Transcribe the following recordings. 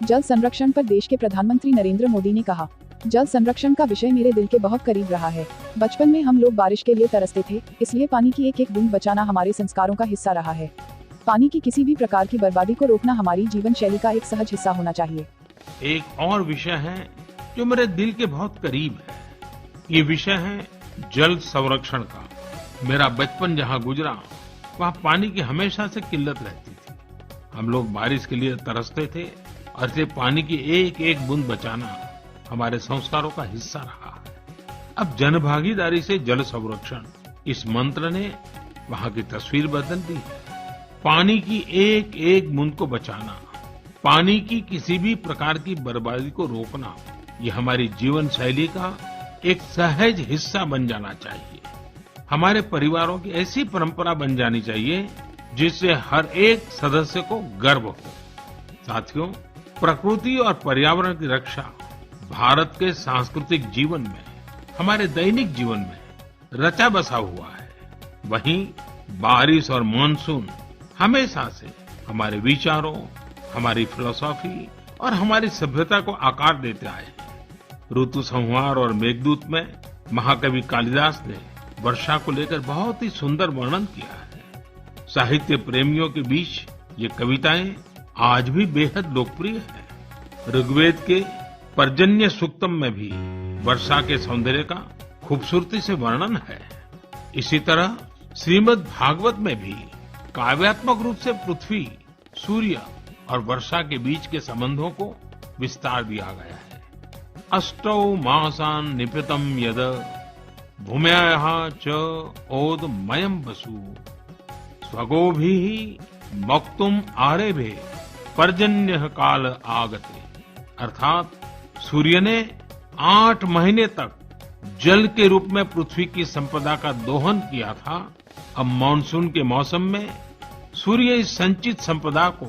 जल संरक्षण पर देश के प्रधानमंत्री नरेंद्र मोदी ने कहा, जल संरक्षण का विषय मेरे दिल के बहुत करीब रहा है। बचपन में हम लोग बारिश के लिए तरसते थे, इसलिए पानी की एक एक बूंद बचाना हमारे संस्कारों का हिस्सा रहा है। पानी की किसी भी प्रकार की बर्बादी को रोकना हमारी जीवन शैली का एक सहज हिस्सा होना चाहिए। एक और विषय है जो मेरे दिल के बहुत करीब है। ये विषय है जल संरक्षण का। मेरा बचपन जहाँ गुजरा वहाँ पानी की हमेशा से किल्लत रहती थी। हम लोग बारिश के लिए तरसते थे और इसलिए पानी की एक एक बूंद बचाना हमारे संस्कारों का हिस्सा रहा है। अब जनभागीदारी से जल संरक्षण इस मंत्र ने वहाँ की तस्वीर बदल दी है। पानी की एक एक बूंद को बचाना, पानी की किसी भी प्रकार की बर्बादी को रोकना, ये हमारी जीवन शैली का एक सहज हिस्सा बन जाना चाहिए। हमारे परिवारों की ऐसी परंपरा बन जानी चाहिए जिससे हर एक सदस्य को गर्व हो। साथियों, प्रकृति और पर्यावरण की रक्षा भारत के सांस्कृतिक जीवन में, हमारे दैनिक जीवन में रचा बसा हुआ है। वहीं बारिश और मानसून हमेशा से हमारे विचारों, हमारी फिलॉसफी और हमारी सभ्यता को आकार देते आए हैं। ऋतु संहार और मेघदूत में महाकवि कालिदास ने वर्षा को लेकर बहुत ही सुंदर वर्णन किया है। साहित्य प्रेमियों के बीच ये कविताएं आज भी बेहद लोकप्रिय हैं। ऋग्वेद के पर्जन्य सूक्तम में भी वर्षा के सौंदर्य का खूबसूरती से वर्णन है। इसी तरह श्रीमद् भागवत में भी काव्यात्मक रूप से पृथ्वी, सूर्य और वर्षा के बीच के संबंधों को विस्तार दिया गया है। अष्टौ मासान् निपीतं यद भूम्याः च ओदमयं वसु स्वगोभिः वक्तुम् आरेभे पर्जन्यः काल आगते। अर्थात सूर्य ने 8 महीने तक जल के रूप में पृथ्वी की संपदा का दोहन किया था। अब मानसून के मौसम में सूर्य इस संचित संपदा को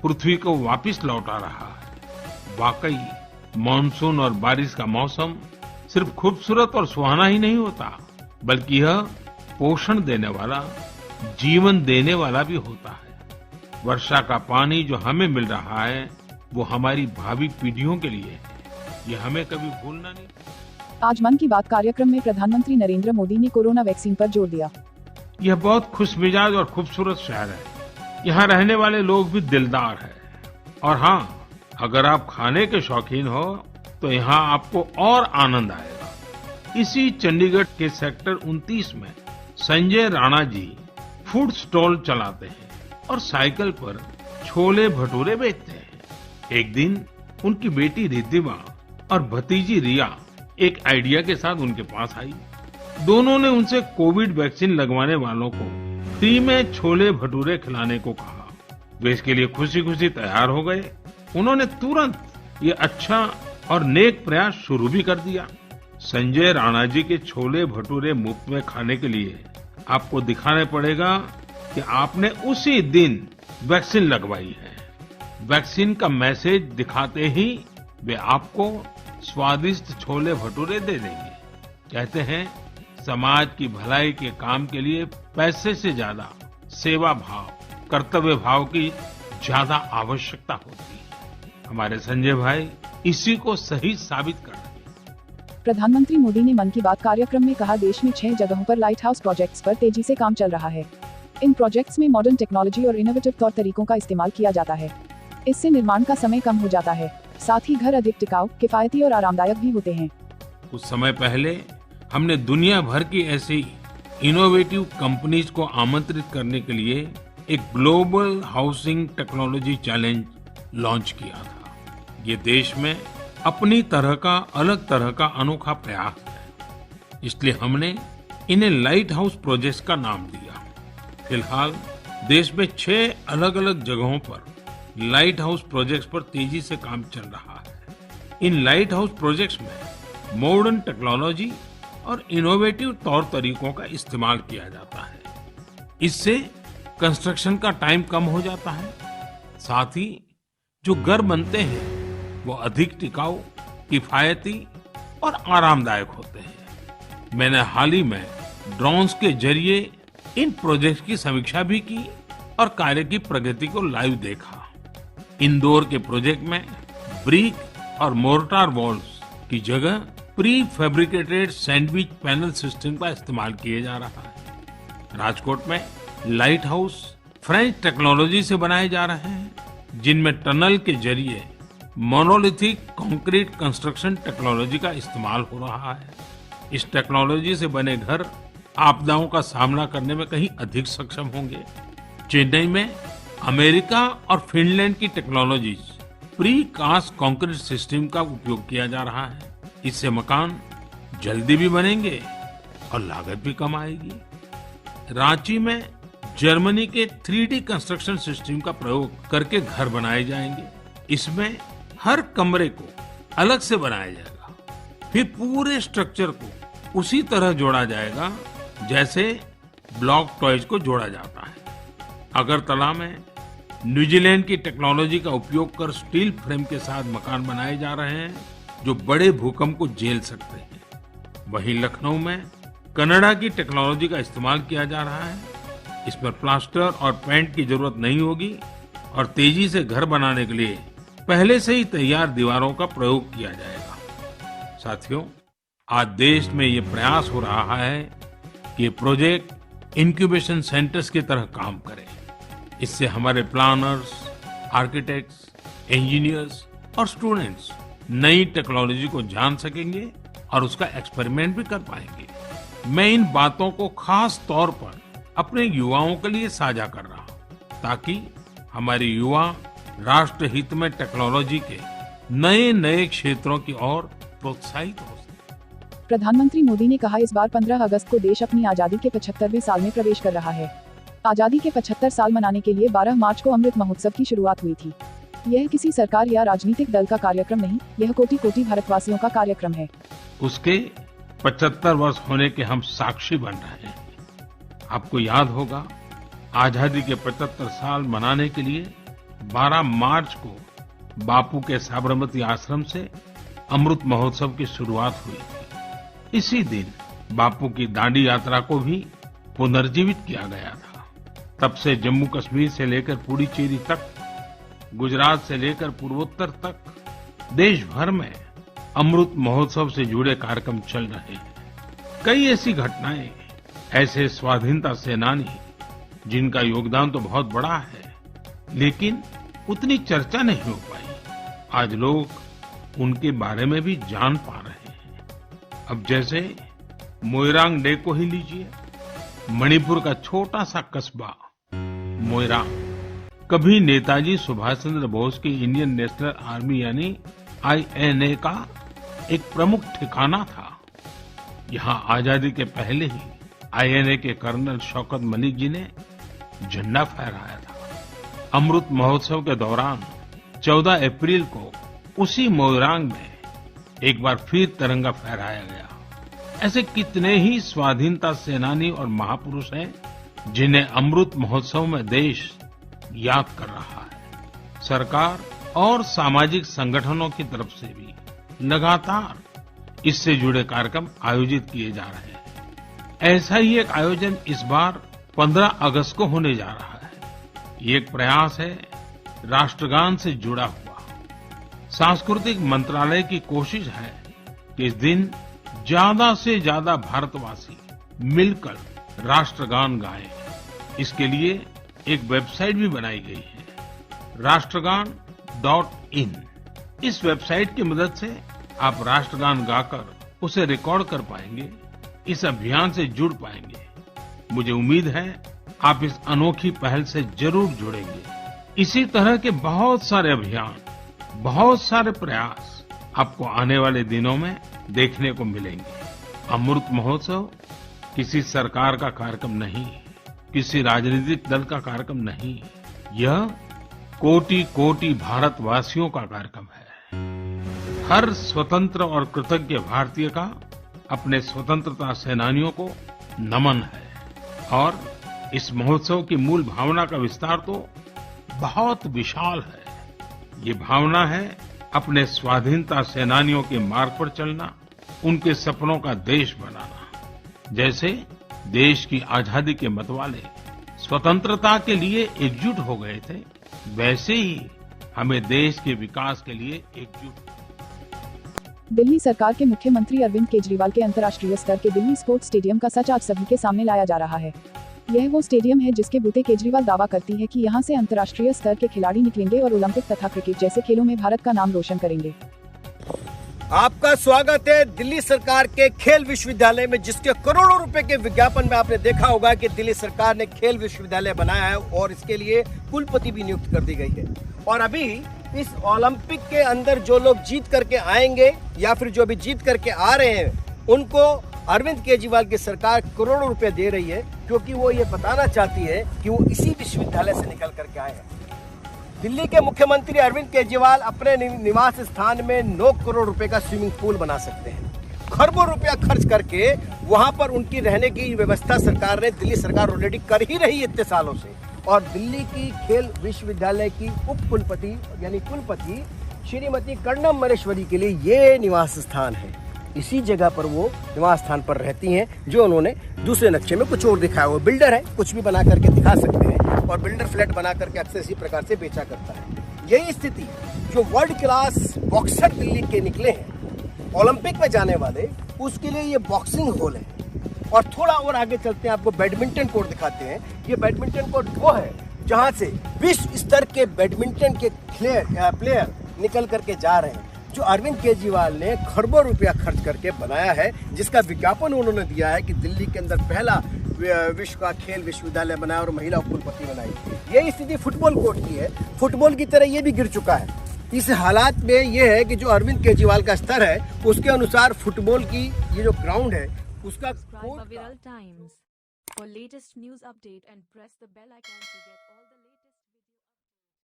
पृथ्वी को वापस लौटा रहा है। वाकई मानसून और बारिश का मौसम सिर्फ खूबसूरत और सुहाना ही नहीं होता, बल्कि यह पोषण देने वाला, जीवन देने वाला भी होता है। वर्षा का पानी जो हमें मिल रहा है वो हमारी भावी पीढ़ियों के लिए है। ये हमें कभी भूलना नहीं। आज मन की बात कार्यक्रम में प्रधानमंत्री नरेंद्र मोदी ने कोरोना वैक्सीन पर जोर दिया। यह बहुत खुशमिजाज और खूबसूरत शहर है। यहाँ रहने वाले लोग भी दिलदार हैं। और हाँ, अगर आप खाने के शौकीन हो तो यहाँ आपको और आनंद आएगा। इसी चंडीगढ़ के सेक्टर 29 में संजय राणा जी फूड स्टॉल चलाते हैं और साइकिल पर छोले भटूरे बेचते हैं। एक दिन उनकी बेटी रिद्धिमा और भतीजी रिया एक आइडिया के साथ उनके पास आई। दोनों ने उनसे कोविड वैक्सीन लगवाने वालों को फ्री में छोले भटूरे खिलाने को कहा। वे इसके लिए खुशी खुशी तैयार हो गए। उन्होंने तुरंत ये अच्छा और नेक प्रयास शुरू भी कर दिया। संजय राणा जी के छोले भटूरे मुफ्त में खाने के लिए आपको दिखाने पड़ेगा कि आपने उसी दिन वैक्सीन लगवाई है। वैक्सीन का मैसेज दिखाते ही वे आपको स्वादिष्ट छोले भटूरे दे देंगे। कहते हैं, समाज की भलाई के काम के लिए पैसे से ज्यादा सेवा भाव, कर्तव्य भाव की ज्यादा आवश्यकता होती है। हमारे संजय भाई इसी को सही साबित कर रहे हैं। प्रधानमंत्री मोदी ने मन की बात कार्यक्रम में कहा, देश में 6 जगहों पर लाइट हाउस प्रोजेक्ट्स पर तेजी से काम चल रहा है। इन प्रोजेक्ट्स में मॉडर्न टेक्नोलॉजी और इनोवेटिव तौर तरीकों का इस्तेमाल किया जाता है। इससे निर्माण का समय कम हो जाता है, साथ ही घर अधिक टिकाऊ, किफायती और आरामदायक भी होते हैं। कुछ समय पहले हमने दुनिया भर की ऐसी इनोवेटिव कंपनीज को आमंत्रित करने के लिए एक global housing technology challenge launch किया था। ये देश में अपनी तरह का, अलग तरह का अनोखा प्रयास है, इसलिए हमने इन्हें लाइट हाउस प्रोजेक्ट्स का नाम दिया। फिलहाल देश में 6 अलग अलग जगहों पर लाइट हाउस प्रोजेक्ट्स पर तेजी से काम चल रहा है। इन लाइट हाउस प्रोजेक्ट्स में मॉडर्न टेक्नोलॉजी और इनोवेटिव तौर तरीकों का इस्तेमाल किया जाता है। इससे कंस्ट्रक्शन का टाइम कम हो जाता है, साथ ही जो घर बनते हैं वो अधिक टिकाऊ, किफायती और आरामदायक होते हैं। मैंने हाल ही में ड्रोन्स के जरिए इन प्रोजेक्ट्स की समीक्षा भी की और कार्य की प्रगति को लाइव देखा। इंदौर के प्रोजेक्ट में ब्रिक और मोर्टार वॉल्स की जगह pre fabricated sandwich panel system का इस्तेमाल किया जा रहा है। राजकोट में लाइट हाउस फ्रेंच टेक्नोलॉजी से बनाए जा रहे हैं, जिनमें टनल के जरिए मोनोलिथिक कंक्रीट कंस्ट्रक्शन टेक्नोलॉजी का इस्तेमाल हो रहा है। इस टेक्नोलॉजी से बने घर आपदाओं का सामना करने में कहीं अधिक सक्षम होंगे। चेन्नई में अमेरिका और फिनलैंड की technologies precast concrete system का उपयोग किया जा रहा है। इससे मकान जल्दी भी बनेंगे और लागत भी कम आएगी। रांची में जर्मनी के 3D कंस्ट्रक्शन सिस्टम का प्रयोग करके घर बनाए जाएंगे। इसमें हर कमरे को अलग से बनाया जाएगा, फिर पूरे स्ट्रक्चर को उसी तरह जोड़ा जाएगा जैसे ब्लॉक टॉयज को जोड़ा जाता है। अगरतला में न्यूजीलैंड की टेक्नोलॉजी का उपयोग कर स्टील फ्रेम के साथ मकान बनाए जा रहे हैं जो बड़े भूकंप को झेल सकते हैं। वहीं लखनऊ में कनाडा की टेक्नोलॉजी का इस्तेमाल किया जा रहा है। इसमें प्लास्टर और पेंट की जरूरत नहीं होगी और तेजी से घर बनाने के लिए पहले से ही तैयार दीवारों का प्रयोग किया जाएगा। साथियों, आज देश में ये प्रयास हो रहा है कि ये प्रोजेक्ट इंक्यूबेशन सेंटर्स की तरह काम करें। इससे हमारे प्लानर्स, आर्किटेक्ट्स, इंजीनियर्स और स्टूडेंट्स नई टेक्नोलॉजी को जान सकेंगे और उसका एक्सपेरिमेंट भी कर पाएंगे। मैं इन बातों को खास तौर पर अपने युवाओं के लिए साझा कर रहा हूं ताकि हमारे युवा राष्ट्र हित में टेक्नोलॉजी के नए नए क्षेत्रों की ओर प्रोत्साहित हो सके। प्रधानमंत्री मोदी ने कहा, इस बार 15 अगस्त को देश अपनी आजादी के 75वें साल में प्रवेश कर रहा है। आजादी के 75 साल मनाने के लिए 12 मार्च को अमृत महोत्सव की शुरुआत हुई थी। यह किसी सरकार या राजनीतिक दल का कार्यक्रम नहीं, यह कोटि कोटि भारतवासियों का कार्यक्रम है। उसके 75 वर्ष होने के हम साक्षी बन रहे हैं। आपको याद होगा, आजादी के 75 साल मनाने के लिए 12 मार्च को बापू के साबरमती आश्रम से अमृत महोत्सव की शुरुआत हुई थी। इसी दिन बापू की दांडी यात्रा को भी पुनर्जीवित किया गया था। तब से जम्मू कश्मीर से लेकर पुडुचेरी तक, गुजरात से लेकर पूर्वोत्तर तक देश भर में अमृत महोत्सव से जुड़े कार्यक्रम चल रहे हैं। कई ऐसी घटनाएं, ऐसे स्वाधीनता सेनानी जिनका योगदान तो बहुत बड़ा है लेकिन उतनी चर्चा नहीं हो पाई, आज लोग उनके बारे में भी जान पा रहे हैं। अब जैसे मोइरांग डे को ही लीजिए। मणिपुर का छोटा सा कस्बा मोइरांग कभी नेताजी सुभाष चंद्र बोस की इंडियन नेशनल आर्मी यानी INA का एक प्रमुख ठिकाना था। यहाँ आजादी के पहले ही INA के कर्नल शौकत मलिक जी ने झंडा फहराया था। अमृत महोत्सव के दौरान 14 अप्रैल को उसी मोइरांग में एक बार फिर तिरंगा फहराया गया। ऐसे कितने ही स्वाधीनता सेनानी और महापुरुष हैं जिन्हें अमृत महोत्सव में देश याद कर रहा है। सरकार और सामाजिक संगठनों की तरफ से भी लगातार इससे जुड़े कार्यक्रम आयोजित किए जा रहे हैं। ऐसा ही एक आयोजन इस बार 15 अगस्त को होने जा रहा है। ये एक प्रयास है राष्ट्रगान से जुड़ा हुआ। सांस्कृतिक मंत्रालय की कोशिश है कि इस दिन ज्यादा से ज्यादा भारतवासी मिलकर राष्ट्रगान गाएं। इसके लिए एक वेबसाइट भी बनाई गई है, राष्ट्रगान.in। इस वेबसाइट की मदद से आप राष्ट्रगान गाकर उसे रिकॉर्ड कर पाएंगे, इस अभियान से जुड़ पाएंगे। मुझे उम्मीद है आप इस अनोखी पहल से जरूर जुड़ेंगे। इसी तरह के बहुत सारे अभियान, बहुत सारे प्रयास आपको आने वाले दिनों में देखने को मिलेंगे। अमृत महोत्सव किसी सरकार का कार्यक्रम नहीं, किसी राजनीतिक दल का कार्यक्रम नहीं, यह कोटि कोटि भारतवासियों का कार्यक्रम है। हर स्वतंत्र और कृतज्ञ भारतीय का अपने स्वतंत्रता सेनानियों को नमन है। और इस महोत्सव की मूल भावना का विस्तार तो बहुत विशाल है। ये भावना है अपने स्वाधीनता सेनानियों के मार्ग पर चलना, उनके सपनों का देश बनाना। जैसे देश की आजादी के मतवाले स्वतंत्रता के लिए एकजुट हो गए थे, वैसे ही हमें देश के विकास के लिए एकजुट। दिल्ली सरकार के मुख्यमंत्री अरविंद केजरीवाल के अंतर्राष्ट्रीय स्तर के दिल्ली स्पोर्ट्स स्टेडियम का सच आज सभी के सामने लाया जा रहा है। यह वो स्टेडियम है जिसके बूते केजरीवाल दावा करती है कि यहां से अंतर्राष्ट्रीय स्तर के खिलाड़ी निकलेंगे और ओलंपिक तथा क्रिकेट जैसे खेलों में भारत का नाम रोशन करेंगे। आपका स्वागत है दिल्ली सरकार के खेल विश्वविद्यालय में, जिसके करोड़ों रुपए के विज्ञापन में आपने देखा होगा कि दिल्ली सरकार ने खेल विश्वविद्यालय बनाया है और इसके लिए कुलपति भी नियुक्त कर दी गई है। और अभी इस ओलंपिक के अंदर जो लोग जीत करके आएंगे या फिर जो भी जीत करके आ रहे हैं, उनको अरविंद केजरीवाल की सरकार करोड़ों रुपए दे रही है, क्योंकि वो ये बताना चाहती है कि वो इसी विश्वविद्यालय से निकल करके आए हैं। दिल्ली के मुख्यमंत्री अरविंद केजरीवाल अपने निवास स्थान में 9 करोड़ रुपए का स्विमिंग पूल बना सकते हैं। खरबों रुपया खर्च करके वहां पर उनकी रहने की व्यवस्था सरकार ने, दिल्ली सरकार ऑलरेडी कर ही रही है इतने सालों से। और दिल्ली की खेल विश्वविद्यालय की उप कुलपति यानी कुलपति श्रीमती कर्णम मरेश्वरी के लिए ये निवास स्थान है। इसी जगह पर वो निवास स्थान पर रहती हैं, जो उन्होंने दूसरे नक्शे में कुछ और दिखाया। वो बिल्डर है, कुछ भी बना करके दिखा सकते हैं, और बिल्डर फ्लैट बना करके अक्सर इसी प्रकार से बेचा करता है। यही स्थिति जो वर्ल्ड क्लास बॉक्सर दिल्ली के निकले हैं ओलंपिक में जाने वाले, उसके लिए ये बॉक्सिंग हॉल है। और थोड़ा और आगे चलते हैं, आपको बैडमिंटन कोर्ट दिखाते हैं। ये बैडमिंटन कोर्ट वो है जहां से विश्व स्तर के बैडमिंटन के प्लेयर निकल करके जा रहे हैं, जो अरविंद केजरीवाल ने खरबों रुपया खर्च करके बनाया है, जिसका विज्ञापन उन्होंने दिया है कि दिल्ली के अंदर पहला विश्व का खेल विश्वविद्यालय बनाया और महिला कुलपति बनाई। यही स्थिति फुटबॉल कोर्ट की है। फुटबॉल की तरह ये भी गिर चुका है। इस हालात में ये है कि जो अरविंद केजरीवाल का स्तर है, उसके अनुसार फुटबॉल की ये जो ग्राउंड है उसका Subscribe Viral Times for latest news update and press the bell icon to get all